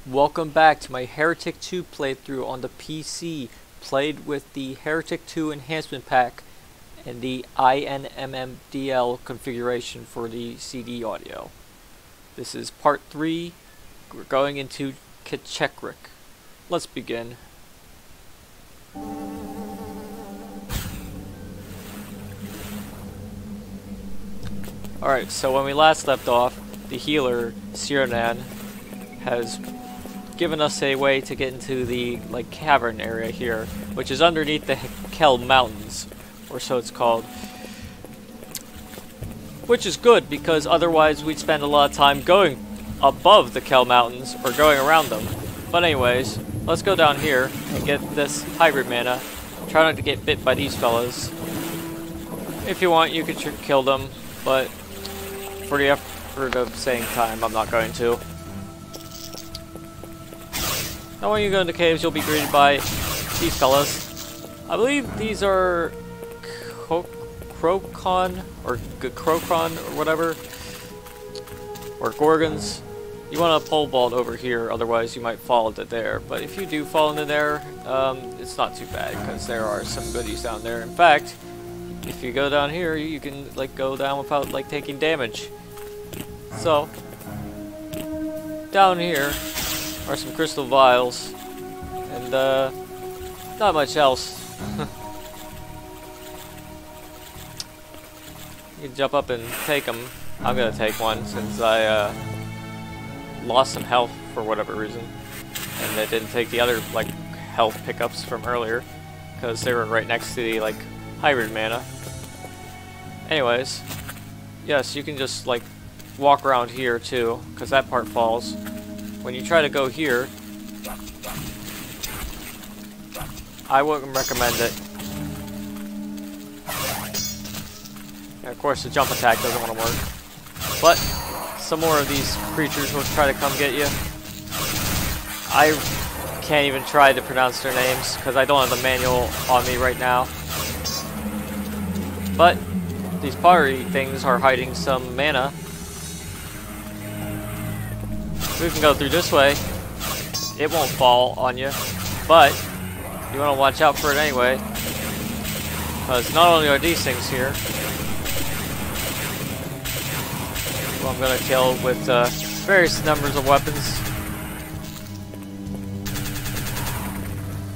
Welcome back to my Heretic II playthrough on the PC, played with the Heretic II enhancement pack and the INMMDL configuration for the CD audio. This is part 3. We're going into K'Chekrik. Let's begin. Alright, so when we last left off, the healer, Riordan, has given us a way to get into the cavern area here, which is underneath the Kell Mountains, or so it's called. Which is good, because otherwise we'd spend a lot of time going above the Kell Mountains, or going around them. But anyways, let's go down here and get this hybrid mana. Try not to get bit by these fellas. If you want, you could kill them, but for the effort of saving time, I'm not going to. Now when you go into caves, you'll be greeted by these fellas. I believe these are Crocon or whatever, or Gorgons. You want to pole vault over here, otherwise you might fall into there. But if you do fall into there, it's not too bad, because there are some goodies down there. In fact, if you go down here, you can go down without taking damage. So down here are some crystal vials, and not much else. You can jump up and take them. I'm gonna take one since I lost some health for whatever reason, and I didn't take the other health pickups from earlier because they were right next to the hybrid mana. Anyways, yes, you can just walk around here too, because that part falls. When you try to go here, I wouldn't recommend it. And of course the jump attack doesn't want to work. But some more of these creatures will try to come get you. I can't even try to pronounce their names because I don't have the manual on me right now. But these pottery things are hiding some mana. We can go through this way. It won't fall on you, but you want to watch out for it anyway, because not only are these things here, who I'm going to kill with various numbers of weapons.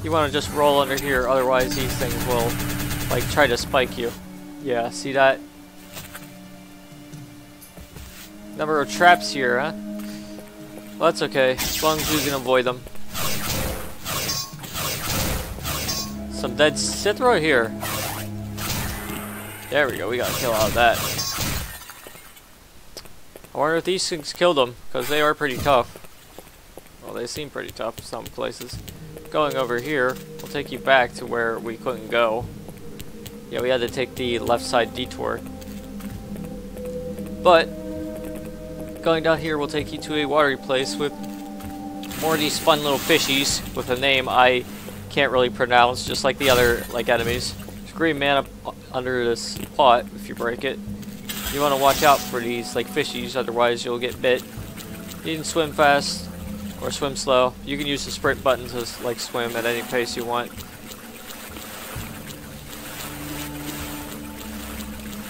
You want to just roll under here, otherwise these things will try to spike you. Yeah, see that? Number of traps here, huh? Well, that's okay, as long as you can avoid them. Some dead Cithra here. There we go, we got a kill out of that. I wonder if these things killed them, because they are pretty tough. Well, they seem pretty tough in some places. Going over here will take you back to where we couldn't go. Yeah, we had to take the left side detour. But going down here will take you to a watery place with more of these fun little fishies with a name I can't really pronounce, just like the other enemies. There's green mana under this pot if you break it. You want to watch out for these fishies, otherwise you'll get bit. You can swim fast or swim slow. You can use the sprint button to swim at any pace you want.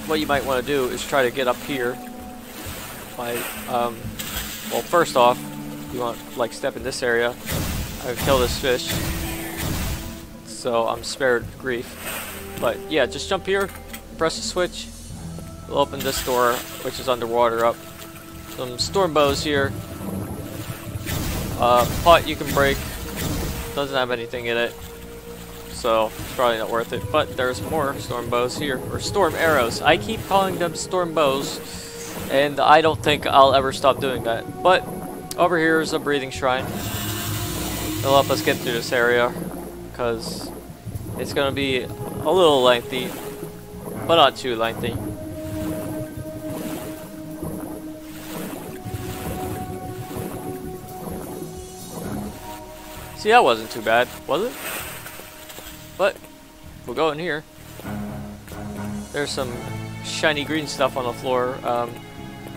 What you might want to do is try to get up here. Well, first off, you want step in this area. I would kill this fish, so I'm spared grief. But yeah, just jump here, press the switch. We'll open this door, which is underwater up. Some storm bows here. Pot you can break. Doesn't have anything in it, so it's probably not worth it. But there's more storm bows here, or storm arrows. I keep calling them storm bows, and I don't think I'll ever stop doing that. But over here is a breathing shrine. It'll help us get through this area, because it's going to be a little lengthy, but not too lengthy. See, that wasn't too bad, was it? But we'll go in here. There's some shiny green stuff on the floor.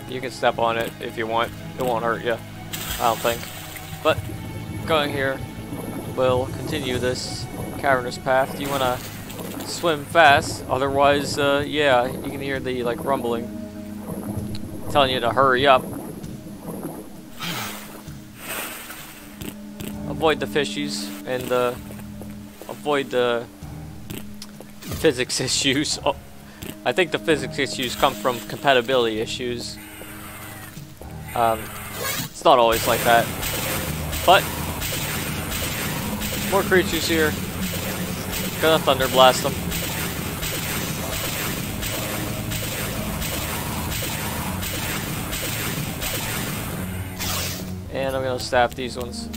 You can step on it if you want. It won't hurt you, I don't think. But going here, we'll continue this cavernous path. You want to swim fast, otherwise, yeah, you can hear the like rumbling telling you to hurry up. Avoid the fishies and avoid the physics issues. Oh, I think the physics issues come from compatibility issues. It's not always like that, but more creatures here. Gonna thunder blast them. And I'm gonna staff these ones,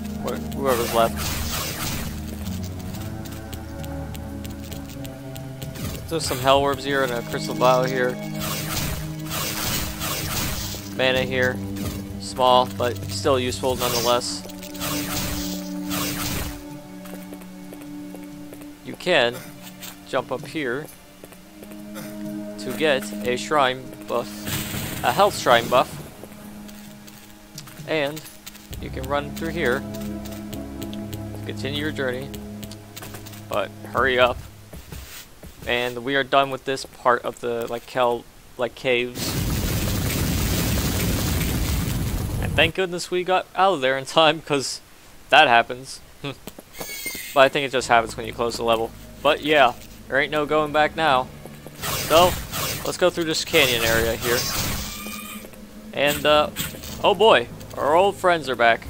whoever's left. There's some hell orbs here and a crystal vial here. Mana here. Small, but still useful nonetheless. You can jump up here to get a shrine buff, a health shrine buff, and you can run through here to continue your journey, but hurry up. And we are done with this part of the Kell Caves. And thank goodness we got out of there in time, because that happens. But I think it just happens when you close the level. But yeah, there ain't no going back now. So, let's go through this canyon area here. And, oh boy, our old friends are back.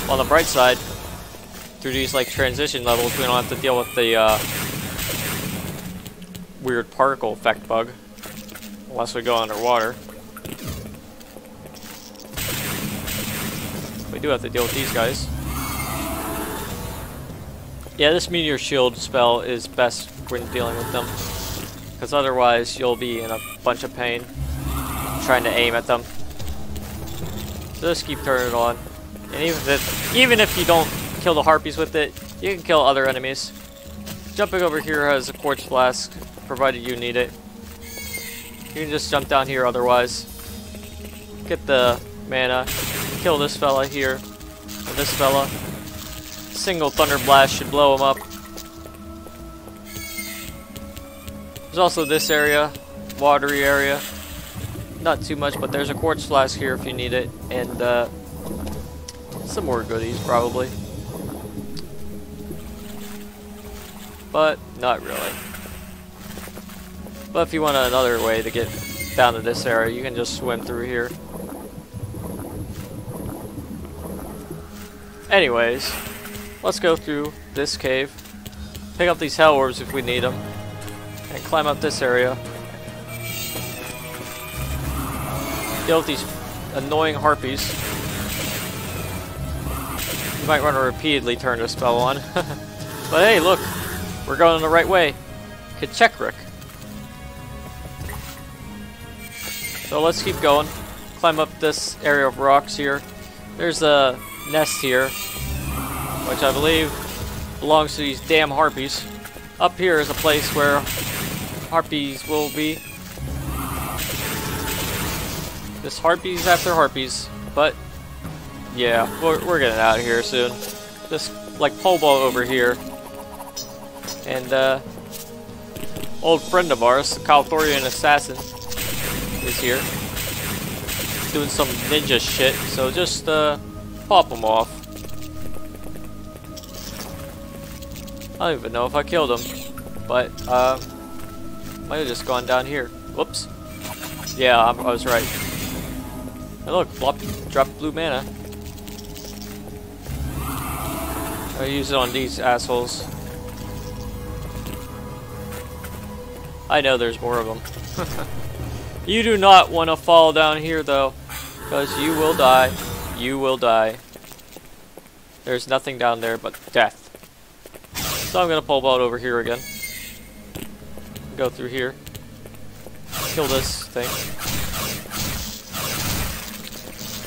On the bright side, through these transition levels, we don't have to deal with the weird particle effect bug. Unless we go underwater. We do have to deal with these guys. Yeah, this meteor shield spell is best when dealing with them, because otherwise you'll be in a bunch of pain trying to aim at them. So just keep turning it on, and even if you don't kill the harpies with it, you can kill other enemies. Jumping over here has a quartz flask, provided you need it. You can just jump down here otherwise. Get the mana, kill this fella here, and this fella. Single thunder blast should blow him up. There's also this area, watery area. Not too much, but there's a quartz flask here if you need it, and some more goodies probably. But not really. But if you want another way to get down to this area, you can just swim through here. Anyways, let's go through this cave, pick up these hell orbs if we need them, and climb up this area. Deal with these annoying harpies. You might want to repeatedly turn this spell on. But hey, look, we're going the right way. K'Chekrik. So let's keep going. Climb up this area of rocks here. There's a nest here, which I believe belongs to these damn harpies. Up here is a place where harpies will be. Just harpies after harpies, but yeah, we're getting out of here soon. Just pole vault over here, and old friend of ours, the Kalthorian assassin, is here, doing some ninja shit. So just pop him off. I don't even know if I killed him, but might have just gone down here. Whoops. Yeah, I was right. And look, drop blue mana. I use it on these assholes. I know there's more of them. You do not want to fall down here though, because you will die. You will die. There's nothing down there but death. So I'm gonna pole vault over here again. Go through here. Kill this thing.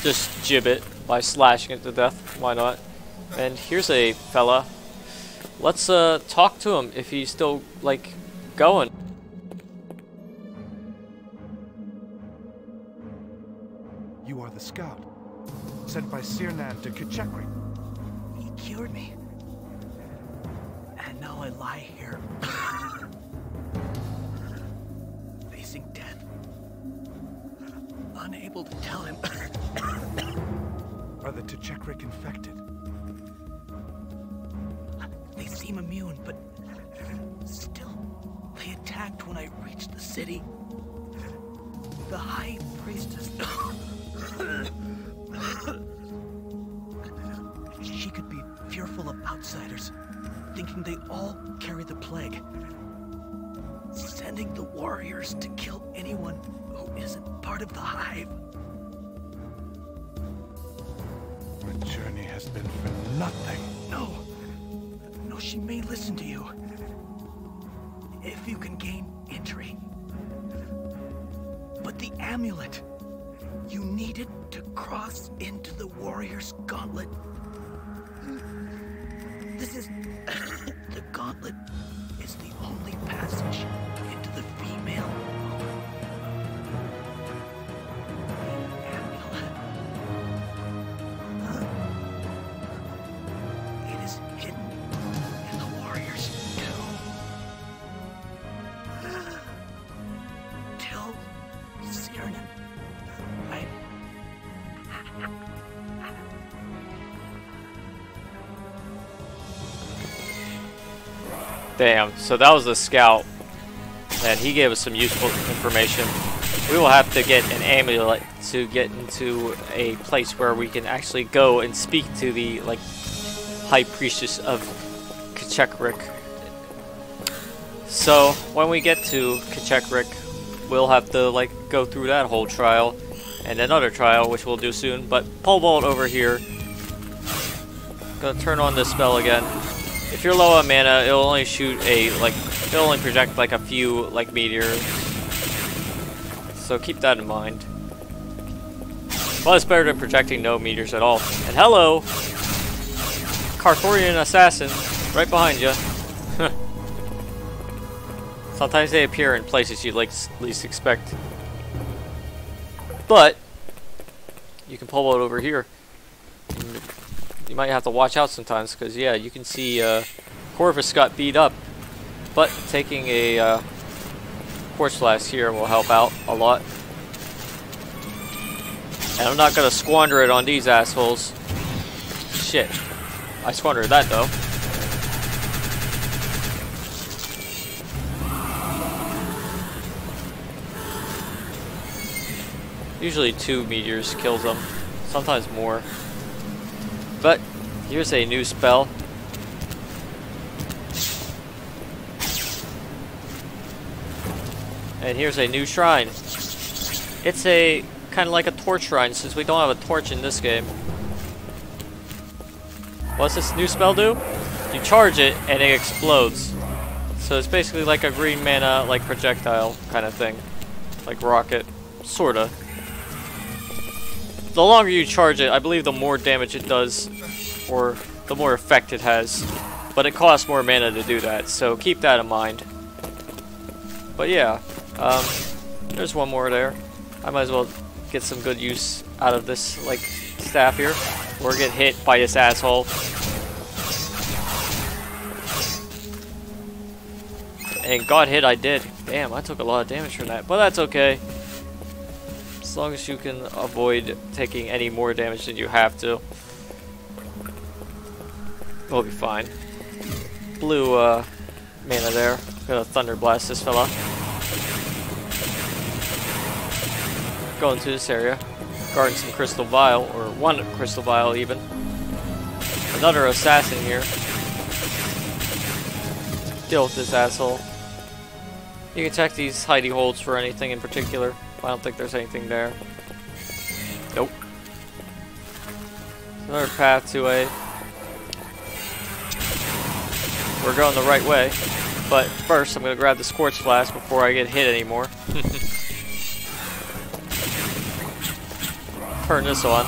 Just jib it by slashing it to death. Why not? And here's a fella. Let's talk to him if he's still going. You are the scout. sent by Sirnan to K'Chekrik. He cured me. And now I lie here. Facing death. Unable to tell him. Are the K'Chekrik infected? They seem immune, but still, they attacked when I reached the city. The High Priestess... She could be fearful of outsiders, thinking they all carry the plague. Sending the warriors to kill anyone who isn't part of the Hive. The journey has been for nothing. No, she may listen to you. If you can gain entry. But the amulet, you need it to cross into the warrior's gauntlet. This is... the gauntlet is the only passage into the female. The amulet. It is hidden in the warrior's tomb. Tell Sirnan Damn, so that was the scout, and he gave us some useful information. We will have to get an amulet to get into a place where we can actually go and speak to the, like, High Priestess of K'Chekrik. So, when we get to K'Chekrik, we'll have to, like, go through that whole trial, and another trial, which we'll do soon. But pole vault over here. Gonna turn on this spell again. If you're low on mana, it'll only shoot a, like, it'll only project, like, a few, like, meteors. So keep that in mind. Well, it's better than projecting no meteors at all. And hello! Karthorian assassin, right behind you. Sometimes they appear in places you'd least expect. But you can pull out over here. You might have to watch out sometimes, because yeah, you can see Corvus got beat up, but taking a Quartz Blast here will help out a lot. And I'm not gonna squander it on these assholes. Shit, I squandered that though. Usually 2 meteors kills them, sometimes more. But here's a new spell. And here's a new shrine. It's a kind of like a torch shrine, since we don't have a torch in this game. What's this new spell do? You charge it and it explodes. So it's basically like a green mana, like projectile kind of thing. Like rocket, sorta. The longer you charge it, I believe the more damage it does, or the more effect it has. But it costs more mana to do that, so keep that in mind. But yeah, there's one more there. I might as well get some good use out of this, like, staff here, or get hit by this asshole. And got hit I did. Damn, I took a lot of damage from that, but that's okay. As long as you can avoid taking any more damage than you have to, we'll be fine. Blue mana there. Gonna Thunder Blast this fella. Go into this area. Guarding some Crystal Vial, or one Crystal Vial even. Another assassin here. Deal with this asshole. You can check these hidey holes for anything in particular. I don't think there's anything there. Nope. Another path to a... We're going the right way. But first, I'm going to grab the Scorch Blast before I get hit anymore. Turn this on.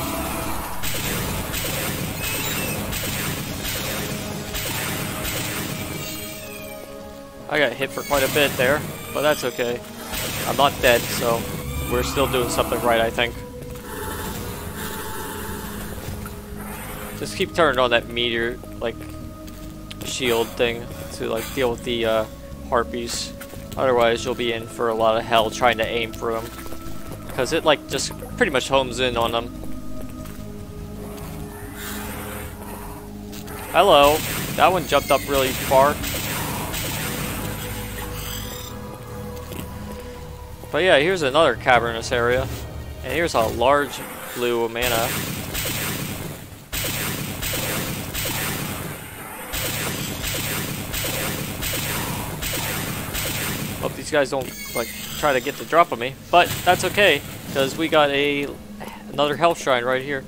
I got hit for quite a bit there, but that's okay. I'm not dead, so we're still doing something right, I think. Just keep turning on that meteor, like, shield thing to, like, deal with the, harpies. Otherwise, you'll be in for a lot of hell trying to aim for them. Because it, like, just pretty much homes in on them. Hello. That one jumped up really far. But yeah, here's another cavernous area. And here's a large blue mana. Hope these guys don't like try to get the drop on me, but that's okay because we got another health shrine right here.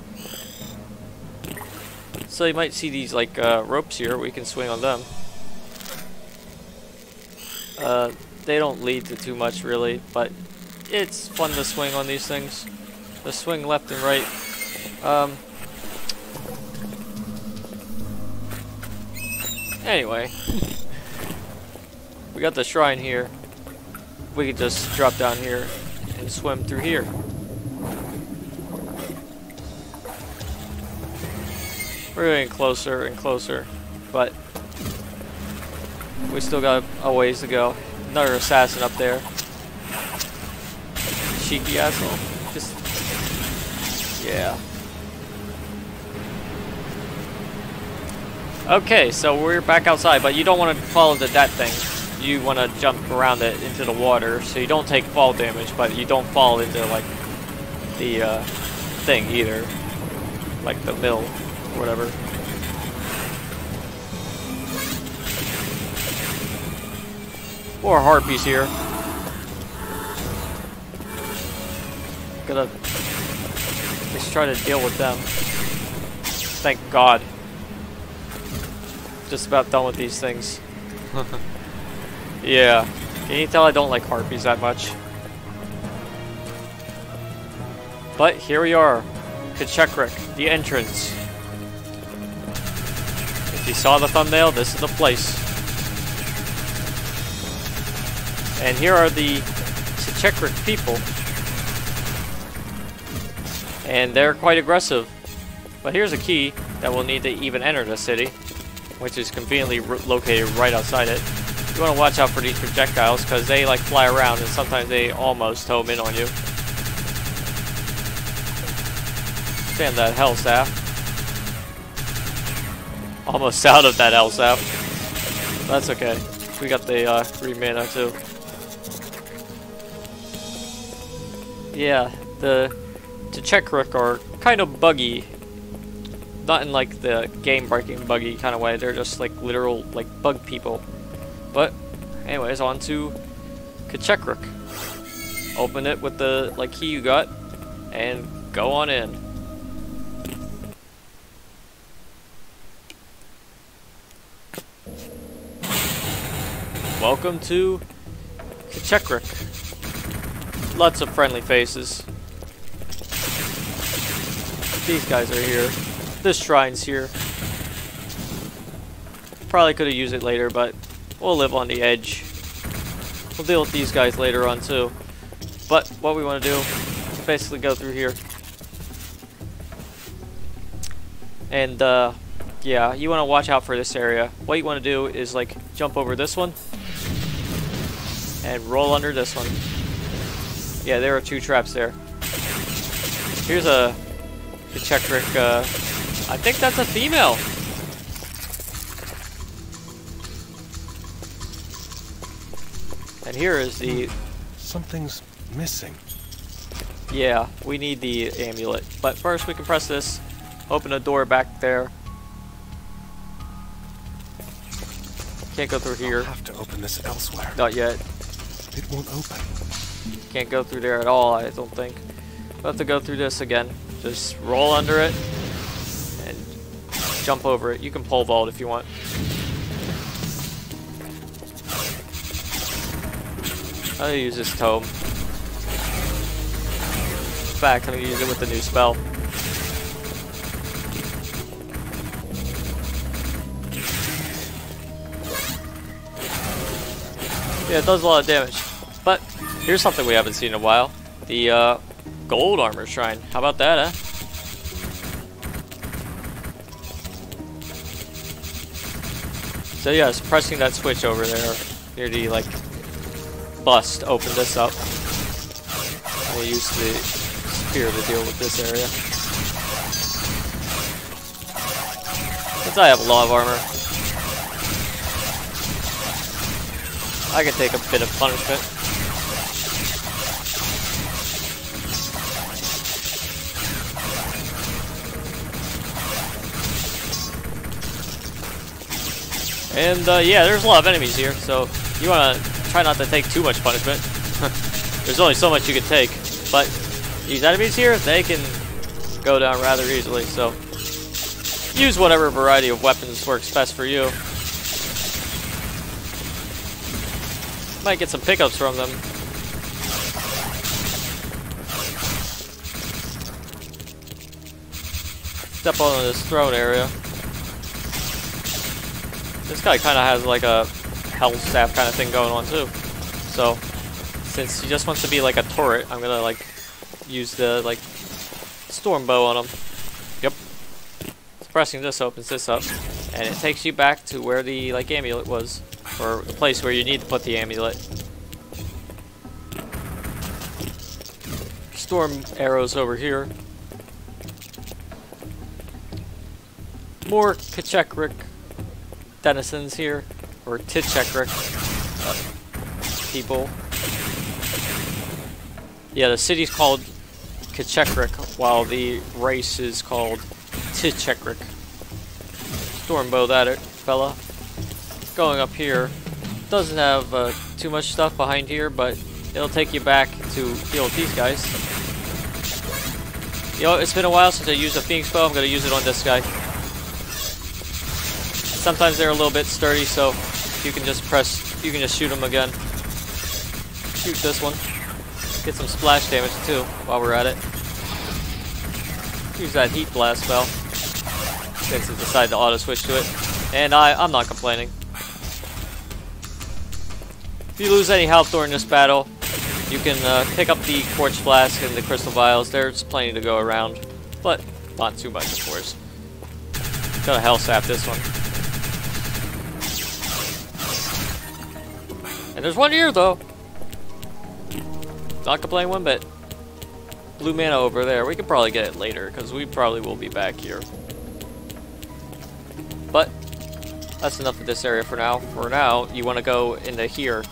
So you might see these like ropes here. We can swing on them. They don't lead to too much really, but it's fun to swing on these things. Just swing left and right. Anyway, we got the shrine here. We could just drop down here and swim through here. We're getting closer and closer, but we still got a ways to go. Another assassin up there. Cheeky asshole. Just, yeah. Okay, so we're back outside, but you don't want to fall into that thing. You want to jump around it into the water, so you don't take fall damage, but you don't fall into like the thing either, like the mill or whatever. More harpies here. Gotta just try to deal with them. Thank God. Just about done with these things. Yeah. Can you tell I don't like harpies that much? But here we are. K'Chekrik, the entrance. If you saw the thumbnail, this is the place. And here are the K'Chekrik people. And they're quite aggressive. But here's a key that we'll need to even enter the city, which is conveniently located right outside it. You want to watch out for these projectiles because they like fly around and sometimes they almost home in on you. Stand that hell staff. Almost out of that hell staff. That's okay. We got the 3 mana too. Yeah, the K'Chekrik are kind of buggy. Not in like the game-breaking buggy kind of way. They're just like literal like bug people. But anyways, on to K'Chekrik. Open it with the like key you got, and go on in. Welcome to K'Chekrik. Lots of friendly faces. These guys are here. This shrine's here. Probably could have used it later, but we'll live on the edge. We'll deal with these guys later on too. But what we want to do is basically go through here. And yeah, you want to watch out for this area. What you want to do is like jump over this one and roll under this one. Yeah, there are 2 traps there. Here's a K'Chekrik, I think that's a female. And here is the... Something's missing. Yeah, we need the amulet. But first we can press this, open a door back there. Can't go through here. I'll have to open this elsewhere. Not yet. It won't open. Can't go through there at all, I don't think. We'll have to go through this again. Just roll under it and jump over it. You can pole vault if you want. I'll use this tome. In fact, I'm gonna use it with the new spell. Yeah, it does a lot of damage. But here's something we haven't seen in a while. The gold armor shrine. How about that, huh? So yes, pressing that switch over there near the like bust opened this up. I used the spear to deal with this area. Since I have a lot of armor, I can take a bit of punishment. And yeah, there's a lot of enemies here, so you want to try not to take too much punishment. There's only so much you can take, but these enemies here, they can go down rather easily, so use whatever variety of weapons works best for you. Might get some pickups from them. Step on this throne area. This guy kind of has like a health staff kind of thing going on too. So, since he just wants to be like a turret, I'm gonna like use the like storm bow on him. Yep. Pressing this opens this up, and it takes you back to where the like amulet was, or the place where you need to put the amulet. Storm arrows over here. More K'Chekrik denizens here, or K'Chekrik people. Yeah, the city's called K'Chekrik, while the race is called K'Chekrik. Stormbow that fella. Going up here, doesn't have too much stuff behind here, but it'll take you back to deal with these guys. You know, it's been a while since I used a Phoenix bow. I'm gonna use it on this guy. Sometimes they're a little bit sturdy, so you can just shoot them again. Shoot this one. Get some splash damage too while we're at it. Use that heat blast spell. Since it decided to auto switch to it. And I'm not complaining. If you lose any health during this battle, you can pick up the Quartz Flask and the Crystal Vials. There's plenty to go around, but not too much, of course. Gotta Hell Sap this one. And there's one here, though. Not complaining one bit. Blue mana over there. We could probably get it later, because we probably will be back here. But that's enough of this area for now. For now, you want to go into here.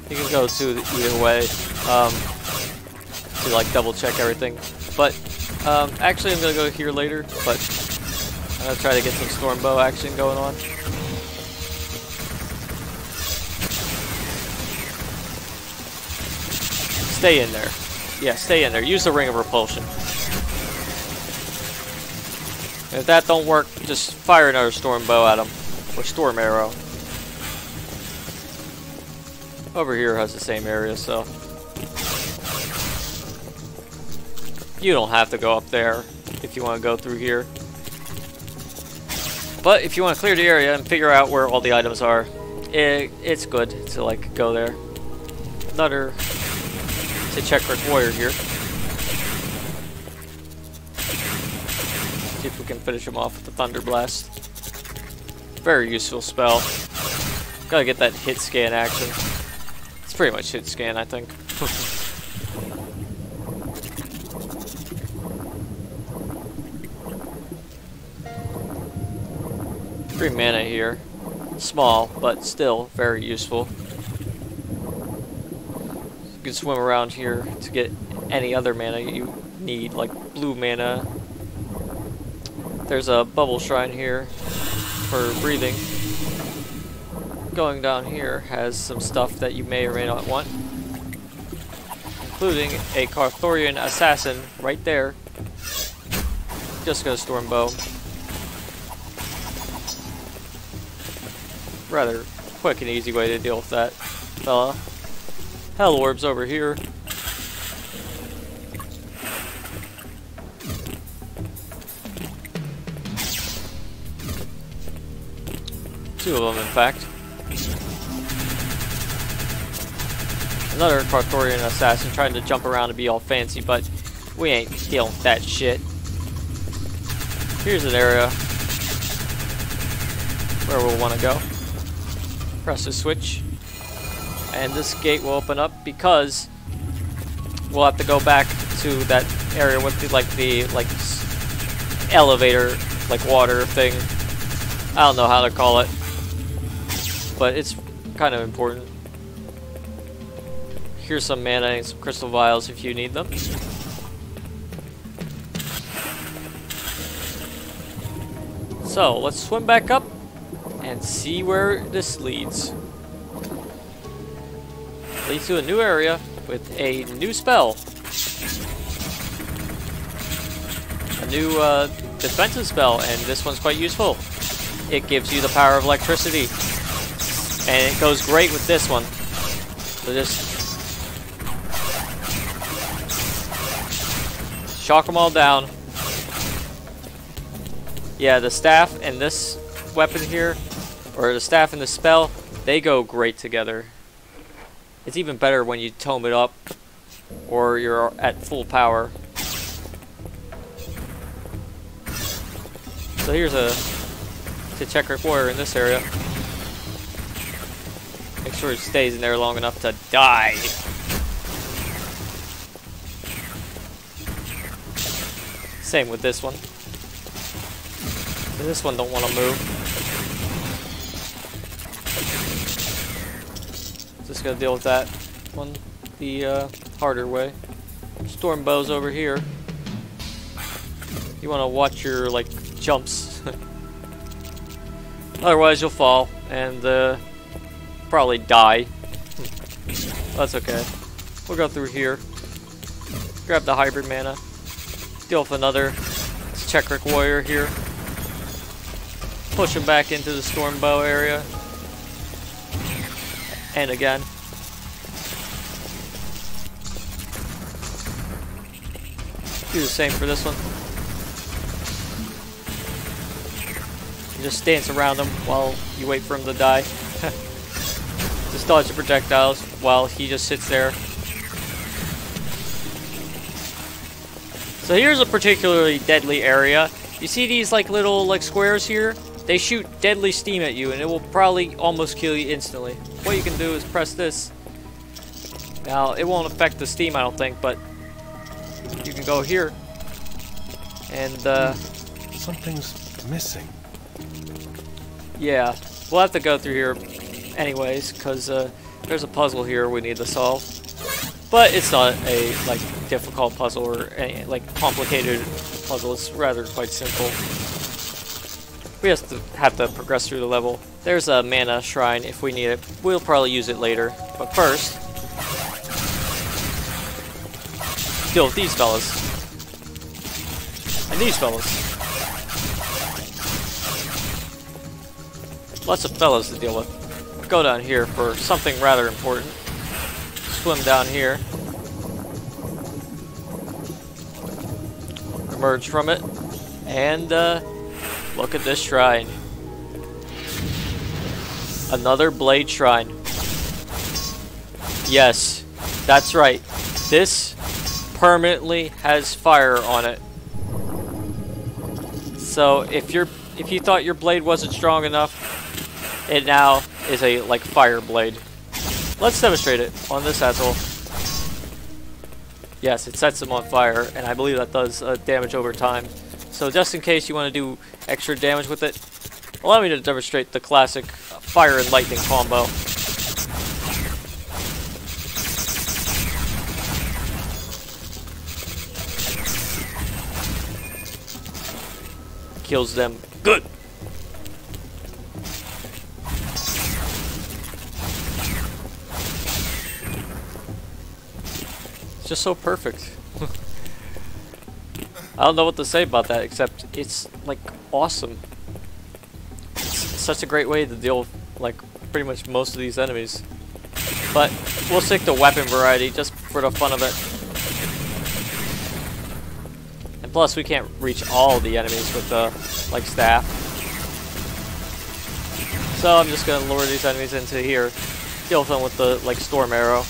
You can go to either way to like double check everything. But actually, I'm gonna go here later. But I'm gonna try to get some Stormbow action going on. Stay in there. Yeah, stay in there. Use the Ring of Repulsion. If that don't work, just fire another Storm Bow at him. Or Storm Arrow. Over here has the same area, so you don't have to go up there if you want to go through here. But if you want to clear the area and figure out where all the items are, it's good to like go there. Another K'Chekrik warrior here. See if we can finish him off with the Thunder Blast. Very useful spell. Gotta get that hit scan action. It's pretty much hit scan, I think. 3 mana here. Small, but still very useful. You can swim around here to get any other mana you need, like blue mana. There's a bubble shrine here for breathing. Going down here has some stuff that you may or may not want, including a Karthorian assassin right there. Just gonna Stormbow. Rather quick and easy way to deal with that fella. Hell orbs over here. Two of them, in fact. Another Karthorian assassin trying to jump around and be all fancy, but we ain't dealing with that shit. Here's an area where we'll want to go. Press the switch, and this gate will open up because we'll have to go back to that area with the elevator, like water thing. I don't know how to call it, but it's kind of important. Here's some mana and some crystal vials if you need them. So let's swim back up and see where this leads. Leads to a new area with a new spell. A new defensive spell, and this one's quite useful. It gives you the power of electricity, and it goes great with this one. So just shock them all down. Yeah, the staff and this weapon here, or the staff and the spell, they go great together. It's even better when you tome it up or you're at full power. So here's a K'Chekrik warrior in this area. Make sure it stays in there long enough to die. Same with this one. This one don't want to move. Just gonna deal with that one the harder way. Storm bows over here. You want to watch your jumps. Otherwise you'll fall and probably die. That's okay. We'll go through here. Grab the hybrid mana. Deal with another K'Chekrik warrior here. Push him back into the storm bow area. And again. Do the same for this one. You just dance around him while you wait for him to die. Just dodge the projectiles while he just sits there. So here's a particularly deadly area. You see these little squares here? They shoot deadly steam at you and it will probably almost kill you instantly. What you can do is press this. Now it won't affect the steam I don't think, but you can go here and something's missing. Yeah, we'll have to go through here anyways because there's a puzzle here we need to solve. But it's not a difficult puzzle or any complicated puzzle. It's rather quite simple. We just have to progress through the level. There's a mana shrine if we need it. We'll probably use it later. But first, deal with these fellas. And these fellas. Lots of fellas to deal with. Go down here for something rather important. Swim down here. Emerge from it. And look at this shrine. Another blade shrine. Yes, that's right. This permanently has fire on it. So if you thought your blade wasn't strong enough, it now is a fire blade. Let's demonstrate it on this asshole. Yes, it sets them on fire, and I believe that does damage over time. So just in case you want to do extra damage with it, allow me to demonstrate the classic fire and lightning combo. Kills them good. It's just so perfect. I don't know what to say about that, except it's awesome. It's such a great way to deal with pretty much most of these enemies. But we'll stick to weapon variety just for the fun of it. And plus we can't reach all the enemies with the staff. So I'm just gonna lure these enemies into here. Deal with them with the storm arrow.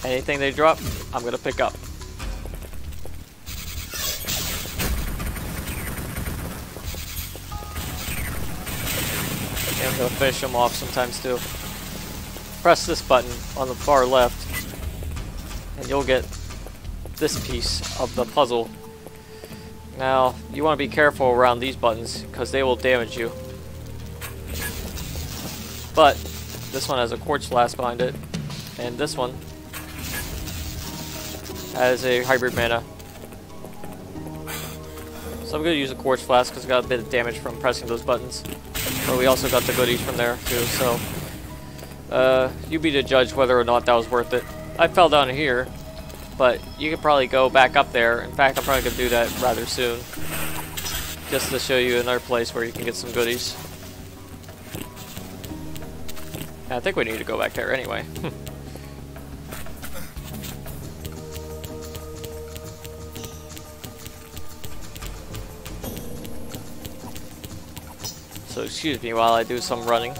Anything they drop, I'm gonna pick up. I'm going to finish them off sometimes too. Press this button on the far left, and you'll get this piece of the puzzle. Now, you want to be careful around these buttons, because they will damage you. But, this one has a quartz flask behind it, and this one has a hybrid mana. So I'm going to use a quartz flask because I got a bit of damage from pressing those buttons. But we also got the goodies from there too, so you be the judge whether or not that was worth it. I fell down here, but you could probably go back up there. In fact, I'm probably going to do that rather soon, just to show you another place where you can get some goodies. And I think we need to go back there anyway. So excuse me while I do some running.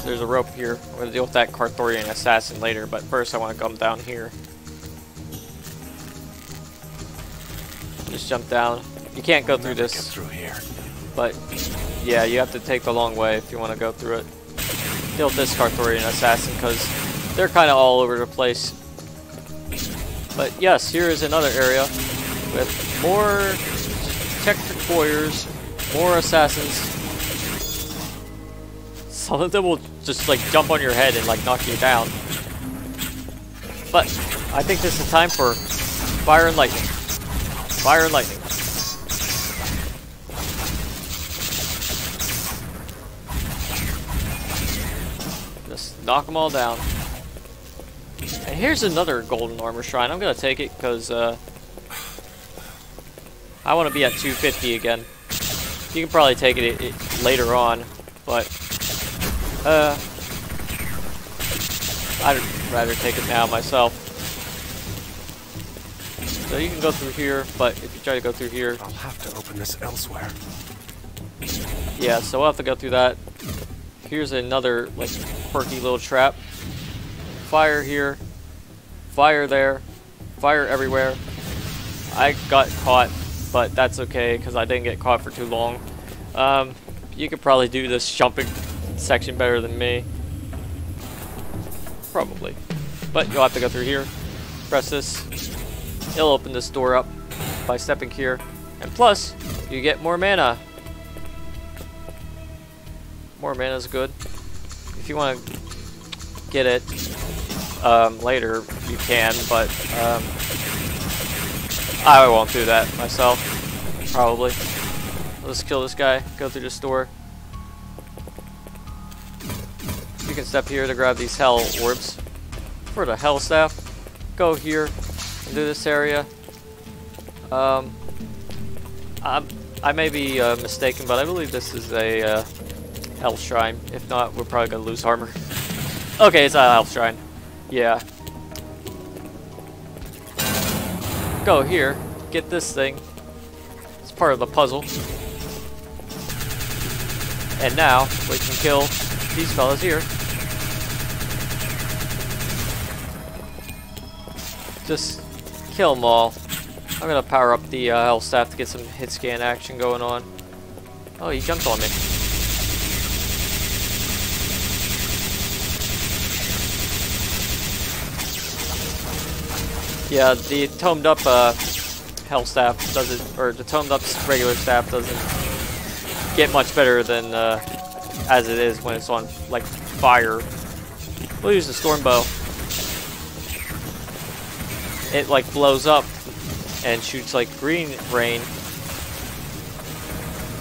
There's a rope here. I'm going to deal with that Karthorian assassin later, but first I want to come down here. Just jump down. You can't go through this. Get through here. But yeah, you have to take the long way if you want to go through it. Deal with this Karthorian assassin because they're kind of all over the place. But yes, here is another area with more K'Chekrik warriors, more assassins. Some of them will just like jump on your head and like knock you down. But I think this is time for fire and lightning. Fire and lightning. Just knock them all down. And here's another golden armor shrine. I'm gonna take it because I want to be at 250 again. You can probably take it later on, but I'd rather take it now myself. So you can go through here, but if you try to go through here, I'll have to open this elsewhere. yeah, so we'll have to go through that. Here's another like quirky little trap. Fire here, fire there, fire everywhere. I got caught, but that's okay because I didn't get caught for too long. You could probably do this jumping section better than me. Probably. But you'll have to go through here. Press this. It'll open this door up by stepping here. And plus, you get more mana. More mana is good. If you want to get it later, you can, but I won't do that myself. Probably. Let's kill this guy. Go through this door. You can step here to grab these hell orbs. For the hell staff, go here and do this area. I may be mistaken, but I believe this is a hell shrine. If not, we're probably gonna lose armor. Okay, it's a hell shrine. Yeah. Go here, get this thing. It's part of the puzzle. And now we can kill these fellas here. Just kill them all. I'm gonna power up the health staff to get some hit scan action going on. Oh, he jumped on me. Yeah, the tomed up health staff doesn't, or the tomed up regular staff doesn't get much better than as it is when it's on like fire. We'll use the storm bow. It like blows up and shoots like green rain,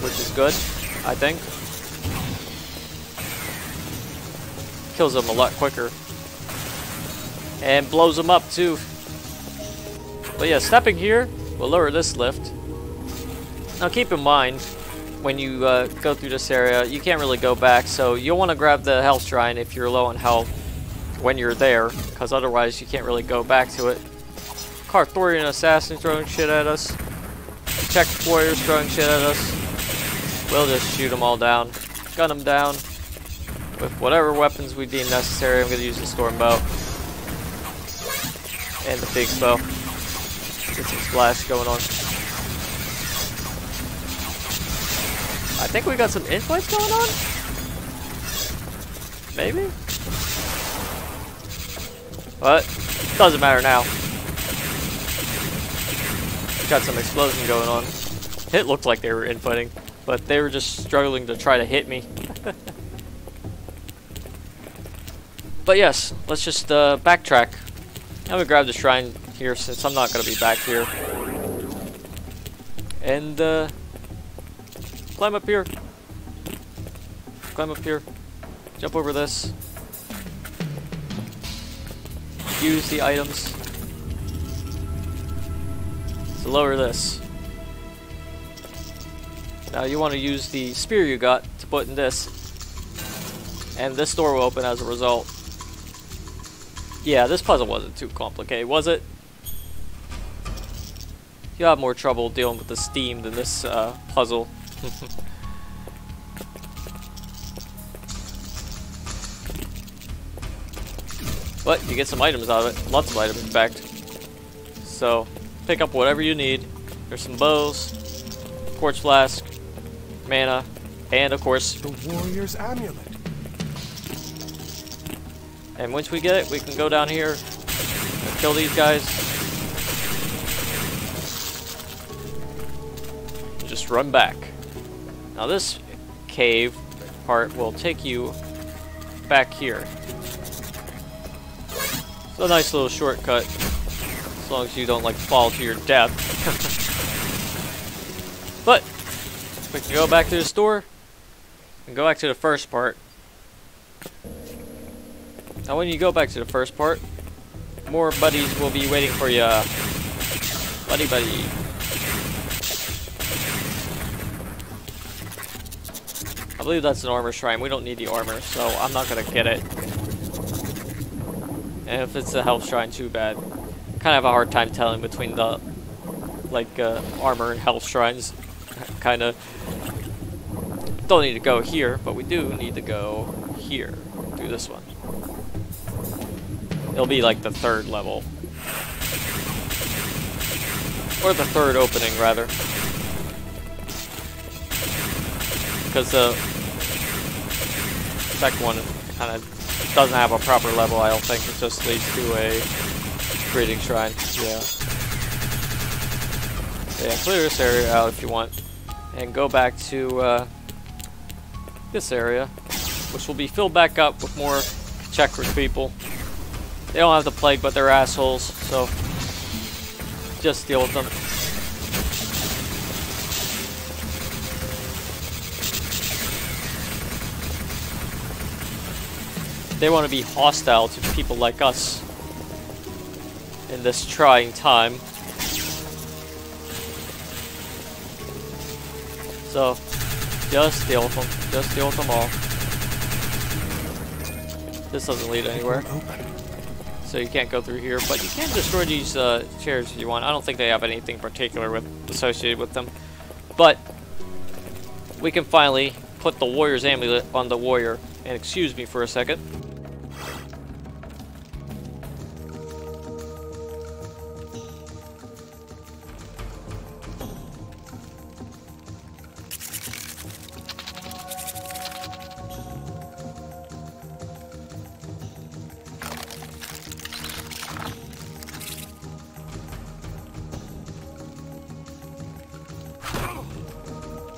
which is good, I think. Kills them a lot quicker and blows them up too. But yeah, stepping here will lower this lift. Now keep in mind, when you go through this area, you can't really go back, so you'll want to grab the health shrine if you're low on health when you're there, because otherwise you can't really go back to it. Karthorian assassins throwing shit at us. K'Chekrik warriors throwing shit at us. We'll just shoot them all down. Gun them down with whatever weapons we deem necessary. I'm going to use the storm bow. And the big bow. Get some splash going on. I think we got some infights going on? Maybe? But, doesn't matter now. Got some explosion going on. It looked like they were infighting, but they were just struggling to try to hit me. But yes, let's just backtrack. I'm gonna grab the shrine here since I'm not gonna be back here. And climb up here. Climb up here. Jump over this. Use the items to lower this. Now you want to use the spear you got to put in this, and this door will open as a result. Yeah, this puzzle wasn't too complicated, was it? You have more trouble dealing with the steam than this puzzle. But you get some items out of it. Lots of items, in fact. So, pick up whatever you need. There's some bows, quartz flask, mana, and of course, The warrior's amulet. and once we get it, we can go down here and kill these guys. And just run back. Now this cave part will take you back here. It's a nice little shortcut, as long as you don't like fall to your death. But we can go back to the store and go back to the first part. Now when you go back to the first part, more buddies will be waiting for you. Buddy. I believe that's an armor shrine. We don't need the armor, so I'm not gonna get it. And if it's a health shrine, too bad. Kind of have a hard time telling between the armor and health shrines. Kinda don't need to go here, but we do need to go here. Do this one. It'll be like the third level. Or the third opening, rather. Because the second one kind of doesn't have a proper level, I don't think. It just leads to a breeding shrine. Yeah. Yeah, clear this area out if you want. And go back to this area, which will be filled back up with more K'Chekrik people. They don't have the plague, but they're assholes, so just deal with them. They want to be hostile to people like us in this trying time. So, just deal with them. Just deal with them all. This doesn't lead anywhere. So you can't go through here, but you can destroy these chairs if you want. I don't think they have anything particular associated with them. But we can finally put the warrior's amulet on the warrior. And excuse me for a second.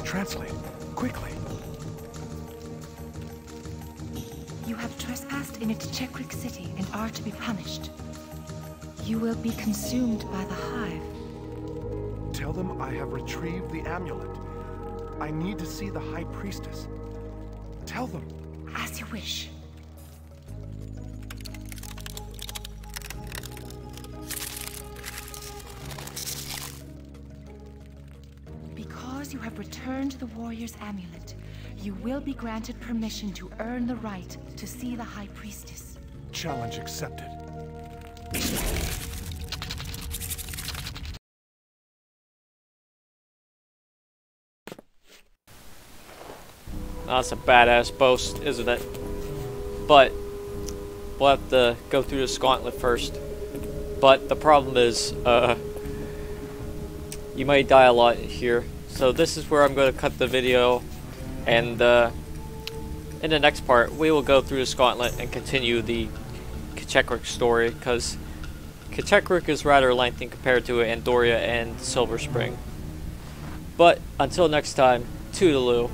Translate, quickly. You have trespassed in a K'Chekrik city and are to be punished. You will be consumed by the hive. Tell them I have retrieved the amulet. I need to see the High Priestess. Tell them. As you wish. Because you have returned the warrior's amulet, you will be granted permission to earn the right to see the High Priestess. Challenge accepted. That's a badass boast, isn't it? But we'll have to go through this gauntlet first. But the problem is, you might die a lot here. So this is where I'm going to cut the video, and in the next part, we will go through this gauntlet and continue the K'Chekrik story, because K'Chekrik is rather lengthy compared to Andoria and Silver Spring. But until next time, toodaloo.